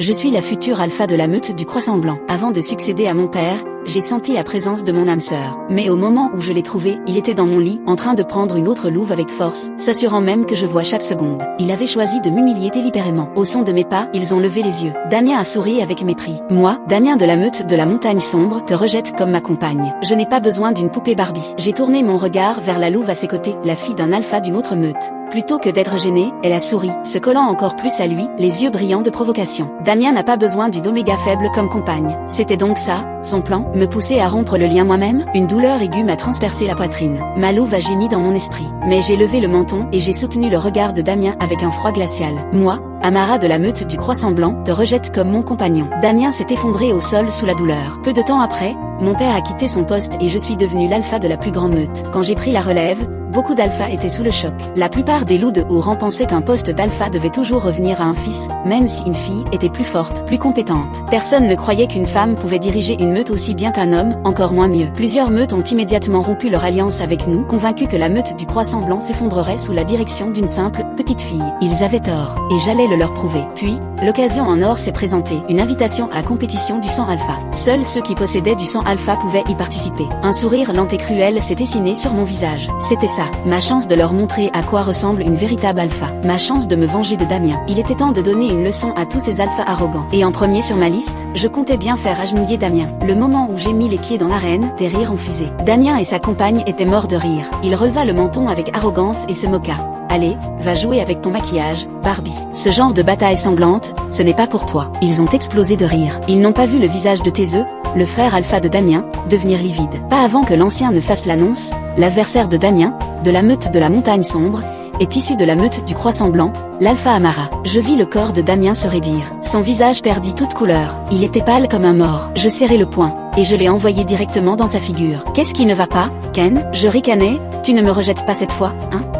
Je suis la future alpha de la meute du Croissant Blanc. Avant de succéder à mon père, j'ai senti la présence de mon âme sœur. Mais au moment où je l'ai trouvé, il était dans mon lit, en train de prendre une autre louve avec force, s'assurant même que je vois chaque seconde. Il avait choisi de m'humilier délibérément. Au son de mes pas, ils ont levé les yeux. Damien a souri avec mépris. Moi, Damien de la meute de la montagne sombre, te rejette comme ma compagne. Je n'ai pas besoin d'une poupée Barbie. J'ai tourné mon regard vers la louve à ses côtés, la fille d'un alpha d'une autre meute. Plutôt que d'être gênée, elle a souri, se collant encore plus à lui, les yeux brillants de provocation. Damien n'a pas besoin d'une oméga faible comme compagne. C'était donc ça, son plan, me pousser à rompre le lien moi-même. Une douleur aiguë m'a transpercé la poitrine. Ma louve a gémi dans mon esprit. Mais j'ai levé le menton et j'ai soutenu le regard de Damien avec un froid glacial. Moi, Amara de la meute du Croissant Blanc, te rejette comme mon compagnon. Damien s'est effondré au sol sous la douleur. Peu de temps après, mon père a quitté son poste et je suis devenu l'alpha de la plus grande meute. Quand j'ai pris la relève, beaucoup d'alphas étaient sous le choc. La plupart des loups de haut rang pensaient qu'un poste d'alpha devait toujours revenir à un fils, même si une fille était plus forte, plus compétente. Personne ne croyait qu'une femme pouvait diriger une meute aussi bien qu'un homme, encore moins mieux. Plusieurs meutes ont immédiatement rompu leur alliance avec nous, convaincus que la meute du Croissant Blanc s'effondrerait sous la direction d'une simple, petite fille. Ils avaient tort, et j'allais le leur prouver. Puis, l'occasion en or s'est présentée, une invitation à la compétition du sang alpha. Seuls ceux qui possédaient du sang alpha pouvaient y participer. Un sourire lent et cruel s'est dessiné sur mon visage. C'était ça, ma chance de leur montrer à quoi ressemble une véritable alpha. Ma chance de me venger de Damien. Il était temps de donner une leçon à tous ces alphas arrogants. Et en premier sur ma liste, je comptais bien faire agenouiller Damien. Le moment où j'ai mis les pieds dans l'arène, des rires ont fusé. Damien et sa compagne étaient morts de rire. Il releva le menton avec arrogance et se moqua. Allez, va jouer avec ton maquillage, Barbie. Ce genre de bataille sanglante, ce n'est pas pour toi. Ils ont explosé de rire. Ils n'ont pas vu le visage de Thésée, le frère alpha de Damien, devenir livide. Pas avant que l'ancien ne fasse l'annonce, l'adversaire de Damien, de la meute de la montagne sombre, est issu de la meute du Croissant Blanc, l'alpha Amara. Je vis le corps de Damien se raidir. Son visage perdit toute couleur. Il était pâle comme un mort. Je serrai le poing, et je l'ai envoyé directement dans sa figure. Qu'est-ce qui ne va pas, Ken? Je ricanai. Tu ne me rejettes pas cette fois, hein?